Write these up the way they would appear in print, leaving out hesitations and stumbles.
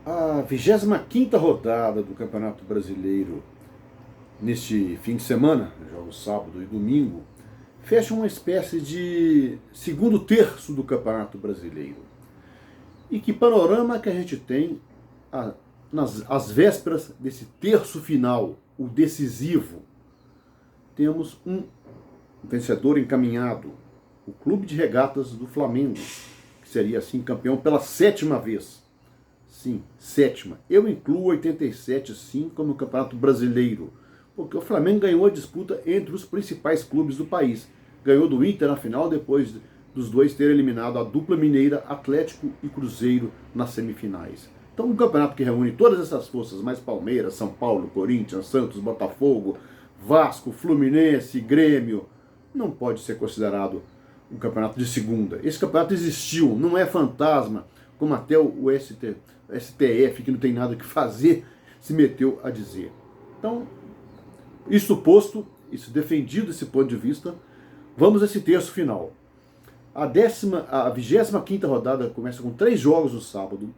A 25ª rodada do Campeonato Brasileiro, neste fim de semana, jogos sábado e domingo, fecha uma espécie de segundo terço do Campeonato Brasileiro. E que panorama que a gente tem às vésperas desse terço final, o decisivo? Temos um vencedor encaminhado, o Clube de Regatas do Flamengo, que seria assim campeão pela 7ª vez. Sim, 7ª. Eu incluo 87 sim como Campeonato Brasileiro, porque o Flamengo ganhou a disputa entre os principais clubes do país. Ganhou do Inter na final, depois dos dois terem eliminado a dupla mineira Atlético e Cruzeiro nas semifinais. Então um campeonato que reúne todas essas forças, mais Palmeiras, São Paulo, Corinthians, Santos, Botafogo, Vasco, Fluminense, Grêmio, não pode ser considerado um campeonato de segunda. Esse campeonato existiu, não é fantasma, como até o STF, que não tem nada que fazer, se meteu a dizer. Então, isso posto, isso defendido esse ponto de vista, vamos a esse terço final. A 25ª rodada começa com 3 jogos no sábado.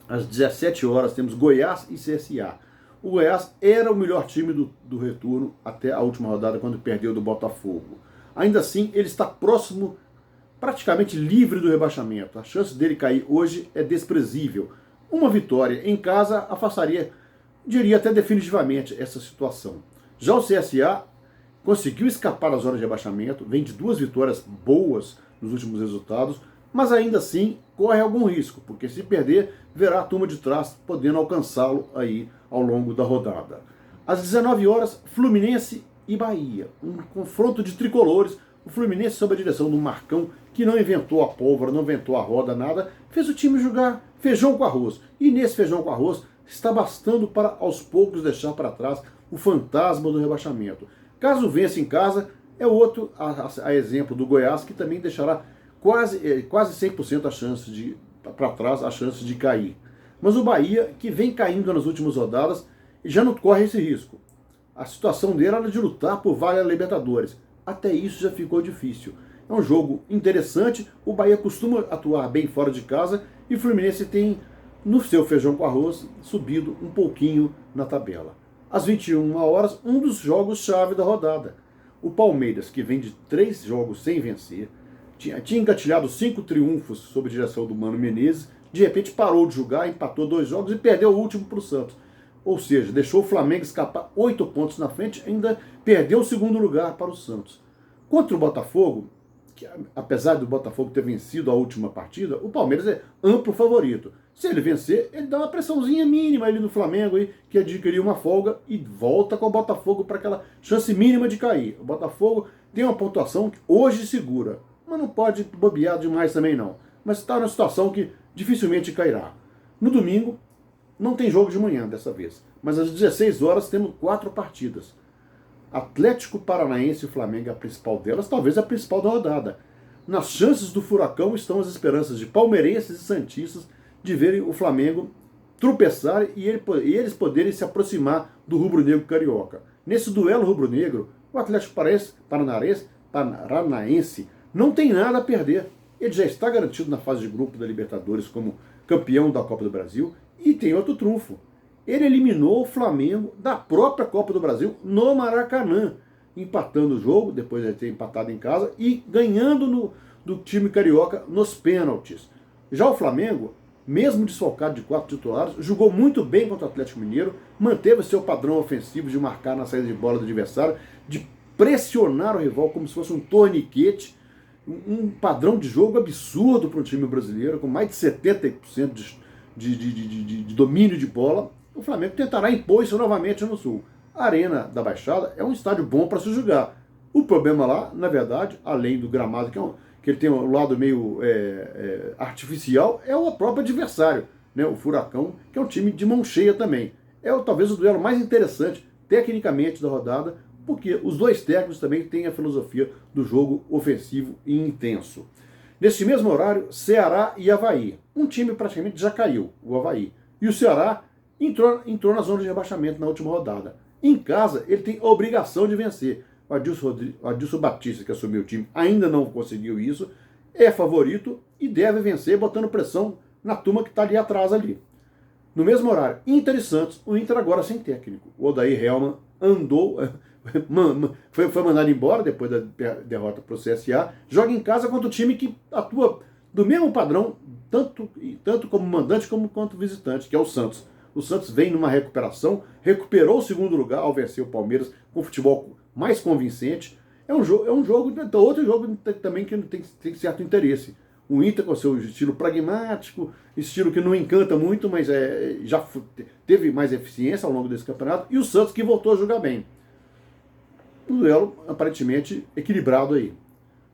Às 17 horas temos Goiás e CSA. O Goiás era o melhor time do retorno até a última rodada, quando perdeu do Botafogo. Ainda assim, ele está próximo, praticamente livre do rebaixamento. A chance dele cair hoje é desprezível. Uma vitória em casa afastaria, diria até definitivamente, essa situação. Já o CSA conseguiu escapar da zona de rebaixamento, vem de 2 vitórias boas nos últimos resultados, mas ainda assim corre algum risco, porque se perder, verá a turma de trás podendo alcançá-lo aí ao longo da rodada. Às 19 horas, Fluminense e Bahia. Um confronto de tricolores. O Fluminense, sob a direção do Marcão, que não inventou a pólvora, não inventou a roda, nada, fez o time jogar feijão com arroz. E nesse feijão com arroz está bastando para, aos poucos, deixar para trás o fantasma do rebaixamento. Caso vença em casa, é outro a exemplo do Goiás, que também deixará quase 100% a chance de, para trás, a chance de cair. Mas o Bahia, que vem caindo nas últimas rodadas, já não corre esse risco. A situação dele era de lutar por vaga Libertadores. Até isso já ficou difícil. É um jogo interessante, o Bahia costuma atuar bem fora de casa e o Fluminense tem, no seu feijão com arroz, subido um pouquinho na tabela. Às 21 horas, um dos jogos-chave da rodada. O Palmeiras, que vem de 3 jogos sem vencer, tinha engatilhado 5 triunfos sob a direção do Mano Menezes, de repente parou de jogar, empatou 2 jogos e perdeu o último para o Santos. Ou seja, deixou o Flamengo escapar 8 pontos na frente, ainda perdeu o 2º lugar para o Santos. Contra o Botafogo, que apesar do Botafogo ter vencido a última partida, o Palmeiras é amplo favorito. Se ele vencer, ele dá uma pressãozinha mínima ali no Flamengo, aí, que adquiriu uma folga e volta com o Botafogo para aquela chance mínima de cair. O Botafogo tem uma pontuação que hoje segura, mas não pode bobear demais também não. Mas está numa situação que dificilmente cairá. No domingo, não tem jogo de manhã dessa vez, mas às 16 horas temos 4 partidas. Atlético Paranaense e Flamengo é a principal delas, talvez a principal da rodada. Nas chances do Furacão estão as esperanças de palmeirenses e santistas de verem o Flamengo tropeçar e eles poderem se aproximar do rubro-negro carioca. Nesse duelo rubro-negro, o Atlético Paranaense não tem nada a perder. Ele já está garantido na fase de grupo da Libertadores como campeão da Copa do Brasil e tem outro trunfo. Ele eliminou o Flamengo da própria Copa do Brasil no Maracanã, empatando o jogo, depois de ter empatado em casa, e ganhando do time carioca nos pênaltis. Já o Flamengo, mesmo desfalcado de 4 titulares, jogou muito bem contra o Atlético Mineiro, manteve seu padrão ofensivo de marcar na saída de bola do adversário, de pressionar o rival como se fosse um torniquete, um padrão de jogo absurdo para o time brasileiro, com mais de 70% de domínio de bola. O Flamengo tentará impor isso novamente no Sul. A Arena da Baixada é um estádio bom para se jogar. O problema lá, na verdade, além do gramado, que ele tem um lado meio artificial, é o próprio adversário, né? O Furacão, que é um time de mão cheia também. É talvez o duelo mais interessante, tecnicamente, da rodada, porque os dois técnicos também têm a filosofia do jogo ofensivo e intenso. Neste mesmo horário, Ceará e Avaí. Um time praticamente já caiu, o Avaí. E o Ceará entrou na zona de rebaixamento na última rodada. Em casa, ele tem a obrigação de vencer. O Adilson Batista, que assumiu o time, ainda não conseguiu isso, é favorito e deve vencer, botando pressão na turma que está ali atrás ali. No mesmo horário, Inter e Santos, o Inter agora sem técnico. O Odair Hellmann andou, foi mandado embora depois da derrota para o CSA, joga em casa contra o time que atua do mesmo padrão, tanto como mandante como quanto visitante, que é o Santos. O Santos vem numa recuperação, recuperou o segundo lugar ao vencer o Palmeiras com futebol mais convincente. É um jogo, outro jogo também que tem certo interesse. O Inter com seu estilo pragmático, estilo que não encanta muito, mas já teve mais eficiência ao longo desse campeonato, e o Santos que voltou a jogar bem. Um duelo aparentemente equilibrado aí.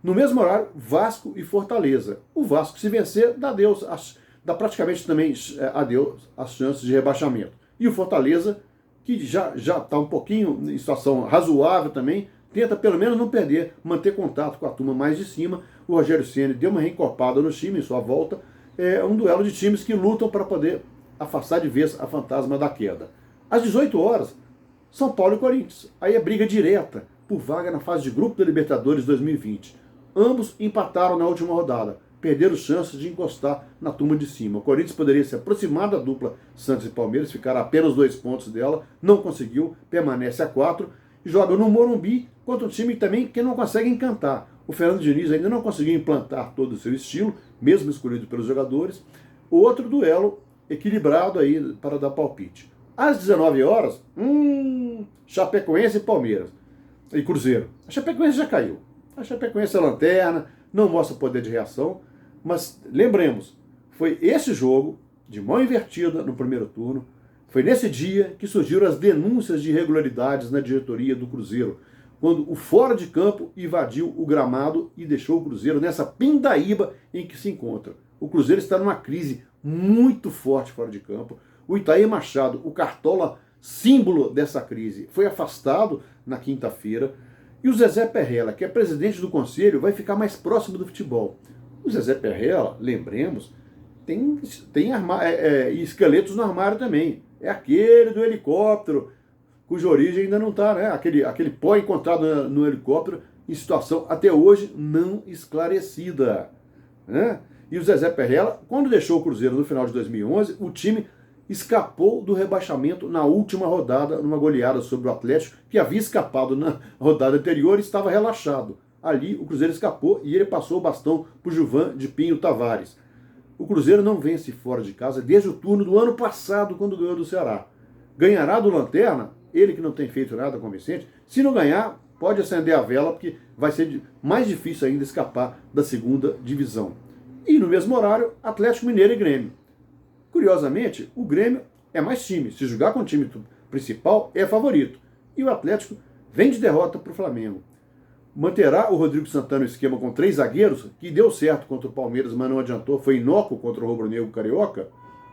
No mesmo horário, Vasco e Fortaleza. O Vasco, se vencer, dá praticamente também adeus as chances de rebaixamento. E o Fortaleza, que já está um pouquinho em situação razoável também, tenta pelo menos não perder, manter contato com a turma mais de cima. O Rogério Ceni deu uma reencorpada no time em sua volta. É um duelo de times que lutam para poder afastar de vez a fantasma da queda. Às 18 horas, São Paulo e Corinthians. Aí é briga direta por vaga na fase de grupo da Libertadores 2020. Ambos empataram na última rodada, perderam chances de encostar na turma de cima. O Corinthians poderia se aproximar da dupla Santos e Palmeiras, ficar a apenas 2 pontos dela, não conseguiu, permanece a 4, e joga no Morumbi contra um time também que não consegue encantar. O Fernando Diniz ainda não conseguiu implantar todo o seu estilo, mesmo escolhido pelos jogadores. Outro duelo equilibrado aí para dar palpite. Às 19 horas, Chapecoense e Palmeiras. E Cruzeiro. A Chapecoense já caiu. A Chapecoense é lanterna, não mostra poder de reação, mas lembremos, foi esse jogo, de mão invertida no primeiro turno, foi nesse dia que surgiram as denúncias de irregularidades na diretoria do Cruzeiro, quando o fora de campo invadiu o gramado e deixou o Cruzeiro nessa pindaíba em que se encontra. O Cruzeiro está numa crise muito forte fora de campo. O Itair Machado, o cartola símbolo dessa crise, foi afastado na quinta-feira. E o Zezé Perrella, que é presidente do conselho, vai ficar mais próximo do futebol. O Zezé Perrella, lembremos, tem esqueletos no armário também. É aquele do helicóptero, cuja origem ainda não está, né? Aquele pó encontrado no helicóptero em situação até hoje não esclarecida. Né? E o Zezé Perrella, quando deixou o Cruzeiro no final de 2011, o time escapou do rebaixamento na última rodada, numa goleada sobre o Atlético, que havia escapado na rodada anterior e estava relaxado. Ali o Cruzeiro escapou e ele passou o bastão para o Gilvan de Pinho Tavares. O Cruzeiro não vence fora de casa desde o turno do ano passado, quando ganhou do Ceará. Ganhará do Lanterna, ele que não tem feito nada convincente. Se não ganhar, pode acender a vela, porque vai ser mais difícil ainda escapar da segunda divisão. E no mesmo horário, Atlético Mineiro e Grêmio. Curiosamente, o Grêmio é mais time. Se jogar com o time principal, é favorito. E o Atlético vem de derrota para o Flamengo. Manterá o Rodrigo Santana o esquema com 3 zagueiros, que deu certo contra o Palmeiras, mas não adiantou, foi inócuo contra o Rubro Negro Carioca?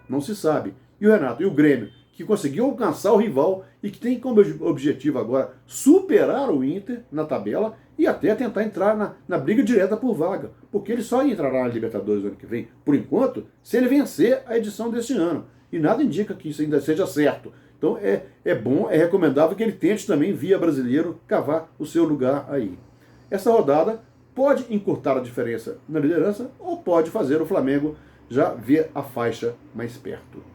Não se sabe. E o Renato, e o Grêmio, que conseguiu alcançar o rival e que tem como objetivo agora superar o Inter na tabela e até tentar entrar na briga direta por vaga, porque ele só entrará na Libertadores no ano que vem, por enquanto, se ele vencer a edição deste ano. E nada indica que isso ainda seja certo. Então é bom, é recomendável que ele tente também, via brasileiro, cavar o seu lugar aí. Essa rodada pode encurtar a diferença na liderança ou pode fazer o Flamengo já ver a faixa mais perto.